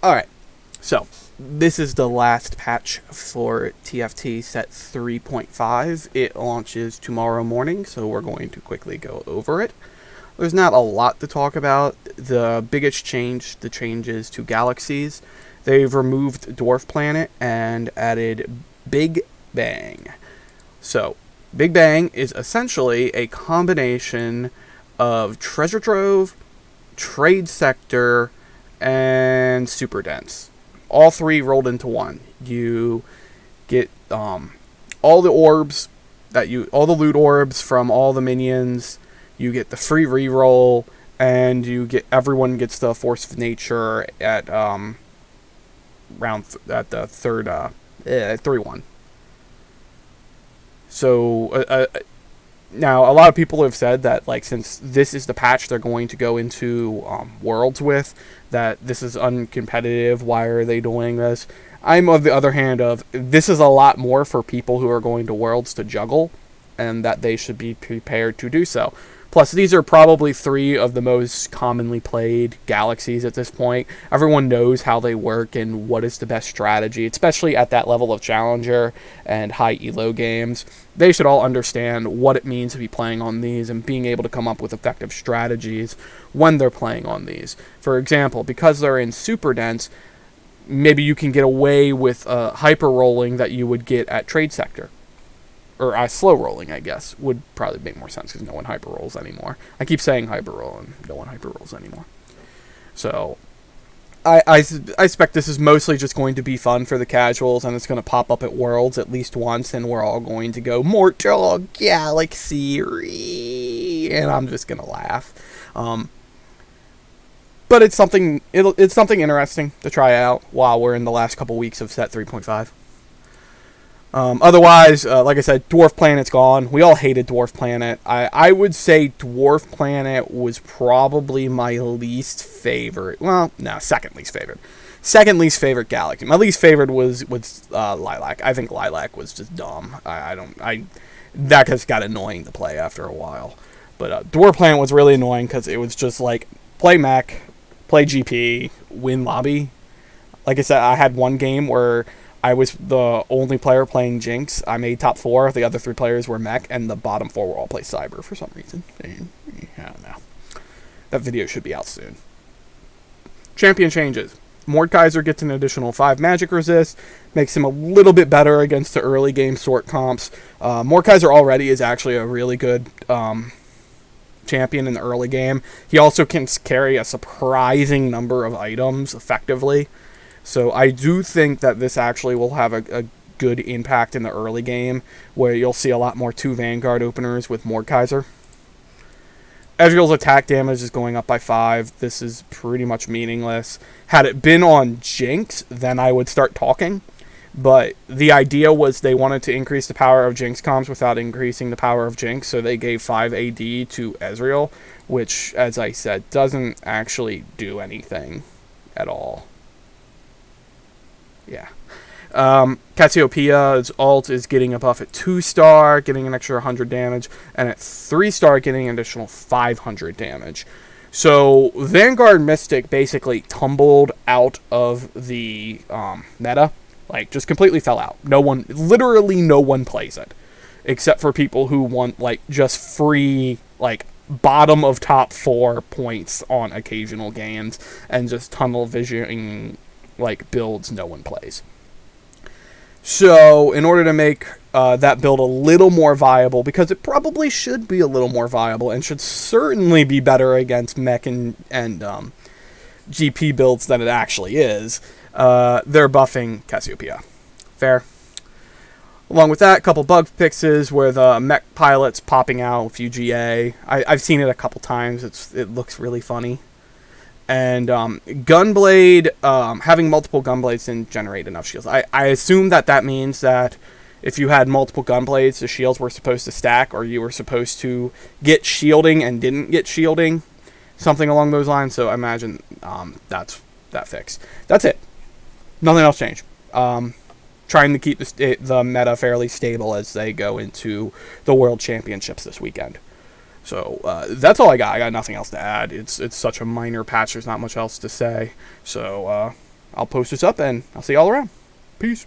Alright, so this is the last patch for TFT set 3.5. It launches tomorrow morning, so we're going to quickly go over it. There's not a lot to talk about. The biggest change, the changes to galaxies. They've removed Dwarf Planet and added Big Bang. So, Big Bang is essentially a combination of Treasure Trove, Trade Sector, and Super Dense. All three rolled into one. You get all the orbs all the loot orbs from all the minions. You get the free reroll, and everyone gets the Force of Nature at at the third 3-1. So now a lot of people have said that since this is the patch they're going to go into Worlds with, that this is uncompetitive. Why are they doing this? I'm of the other hand of this is a lot more for people who are going to Worlds to juggle, and that they should be prepared to do so. Plus, these are probably 3 of the most commonly played galaxies at this point. Everyone knows how they work and what is the best strategy, especially at that level of Challenger and high elo games. They should all understand what it means to be playing on these and being able to come up with effective strategies when they're playing on these. For example, because they're in Super Dense, maybe you can get away with hyper rolling that you would get at Trade Sector. Or slow rolling, I guess, would probably make more sense because no one hyper rolls anymore. I keep saying hyper roll and no one hyper rolls anymore. So, I expect this is mostly just going to be fun for the casuals, and it's going to pop up at Worlds at least once, and we're all going to go, Mortal Galaxy, and I'm just going to laugh. But it's something interesting to try out while we're in the last couple weeks of set 3.5. Otherwise, like I said, Dwarf Planet's gone. We all hated Dwarf Planet. I would say Dwarf Planet was probably my least favorite. Well, no, second least favorite. Second least favorite galaxy. My least favorite was Lilac. I think Lilac was just dumb. That just got annoying to play after a while. But Dwarf Planet was really annoying because it was just play mech, play GP, win lobby. Like I said, I had one game where I was the only player playing Jinx. I made top 4. The other 3 players were mech, and the bottom 4 were all play Cyber for some reason. I don't know. That video should be out soon. Champion changes. Mordekaiser gets an additional 5 magic resist. Makes him a little bit better against the early game sort comps. Mordekaiser already is actually a really good champion in the early game. He also can carry a surprising number of items effectively. So I do think that this actually will have a good impact in the early game, where you'll see a lot more 2 Vanguard openers with Mordekaiser. Ezreal's attack damage is going up by 5. This is pretty much meaningless. Had it been on Jinx, then I would start talking. But the idea was they wanted to increase the power of Jinx comms without increasing the power of Jinx, so they gave 5 AD to Ezreal, which, as I said, doesn't actually do anything at all. Yeah. Cassiopeia's ult is getting a buff at 2-star, getting an extra 100 damage, and at 3-star getting an additional 500 damage. So, Vanguard Mystic basically tumbled out of the meta. Just completely fell out. Literally no one plays it. Except for people who want, just free, bottom of top 4 points on occasional games, and just tunnel visioning builds no one plays. So, in order to make that build a little more viable, because it probably should be a little more viable, and should certainly be better against mech and GP builds than it actually is, they're buffing Cassiopeia. Fair. Along with that, a couple bug fixes with mech pilots popping out with UGA. I've seen it a couple times. It looks really funny. And Gunblade, having multiple Gunblades didn't generate enough shields. I assume that means that if you had multiple Gunblades, the shields were supposed to stack, or you were supposed to get shielding and didn't get shielding. Something along those lines. So I imagine that's that fix. That's it. Nothing else changed. Trying to keep the meta fairly stable as they go into the World Championships this weekend. So that's all I got. I got nothing else to add. It's such a minor patch. There's not much else to say. So I'll post this up, and I'll see y'all around. Peace.